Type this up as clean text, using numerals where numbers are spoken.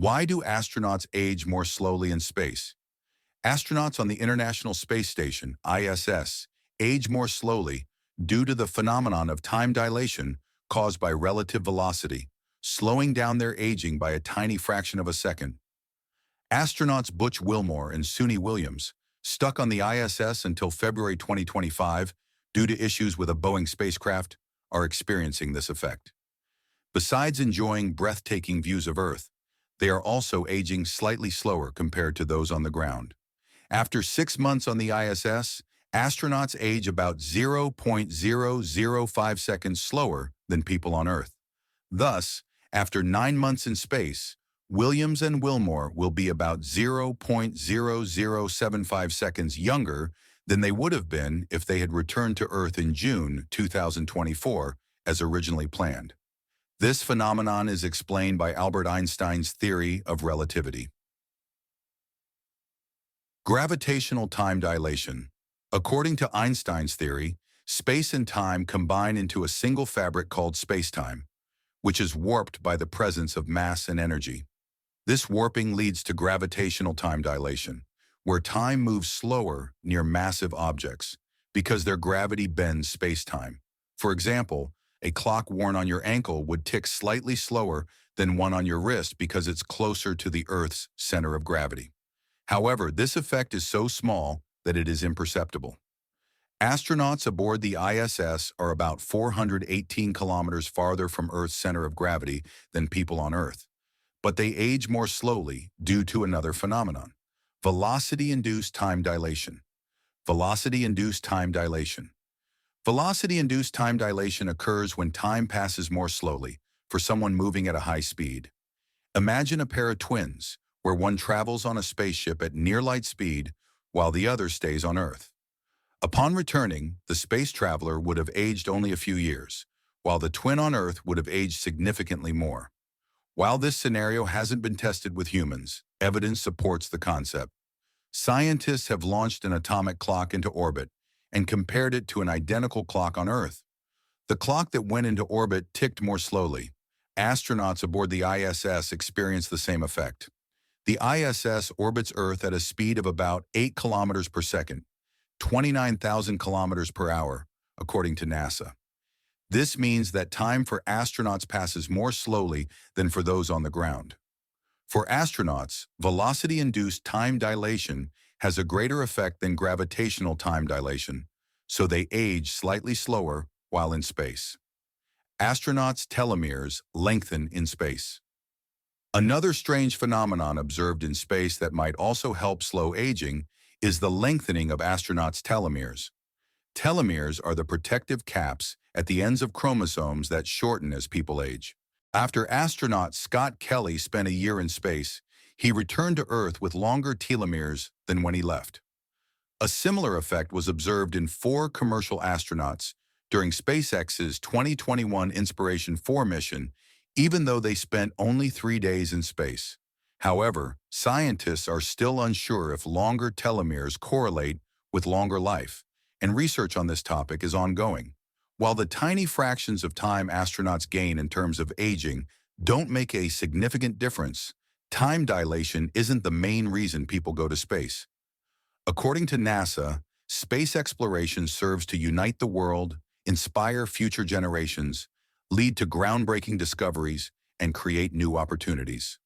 Why do astronauts age more slowly in space? Astronauts on the International Space Station, ISS, age more slowly due to the phenomenon of time dilation caused by relative velocity, slowing down their aging by a tiny fraction of a second. Astronauts Butch Wilmore and Suni Williams, stuck on the ISS until February 2025 due to issues with a Boeing spacecraft, are experiencing this effect. Besides enjoying breathtaking views of Earth, they are also aging slightly slower compared to those on the ground. After 6 months on the ISS, astronauts age about 0.005 seconds slower than people on Earth. Thus, after 9 months in space, Williams and Wilmore will be about 0.0075 seconds younger than they would have been if they had returned to Earth in June 2024 as originally planned. This phenomenon is explained by Albert Einstein's theory of relativity. Gravitational time dilation. According to Einstein's theory, space and time combine into a single fabric called spacetime, which is warped by the presence of mass and energy. This warping leads to gravitational time dilation, where time moves slower near massive objects because their gravity bends spacetime. For example, a clock worn on your ankle would tick slightly slower than one on your wrist because it's closer to the Earth's center of gravity. However, this effect is so small that it is imperceptible. Astronauts aboard the ISS are about 418 kilometers farther from Earth's center of gravity than people on Earth, but they age more slowly due to another phenomenon: velocity-induced time dilation. Velocity-induced time dilation. Velocity-induced time dilation occurs when time passes more slowly for someone moving at a high speed. Imagine a pair of twins, where one travels on a spaceship at near-light speed while the other stays on Earth. Upon returning, the space traveler would have aged only a few years, while the twin on Earth would have aged significantly more. While this scenario hasn't been tested with humans, evidence supports the concept. Scientists have launched an atomic clock into orbit and compared it to an identical clock on Earth. The clock that went into orbit ticked more slowly. Astronauts aboard the ISS experienced the same effect. The ISS orbits Earth at a speed of about 8 kilometers per second, 29,000 kilometers per hour, according to NASA. This means that time for astronauts passes more slowly than for those on the ground. For astronauts, velocity-induced time dilation has a greater effect than gravitational time dilation, so they age slightly slower while in space. Astronauts' telomeres lengthen in space. Another strange phenomenon observed in space that might also help slow aging is the lengthening of astronauts' telomeres. Telomeres are the protective caps at the ends of chromosomes that shorten as people age. After astronaut Scott Kelly spent a year in space, he returned to Earth with longer telomeres than when he left. A similar effect was observed in 4 commercial astronauts during SpaceX's 2021 Inspiration 4 mission, even though they spent only 3 days in space. However, scientists are still unsure if longer telomeres correlate with longer life, and research on this topic is ongoing. While the tiny fractions of time astronauts gain in terms of aging don't make a significant difference, time dilation isn't the main reason people go to space. According to NASA, space exploration serves to unite the world, inspire future generations, lead to groundbreaking discoveries, and create new opportunities.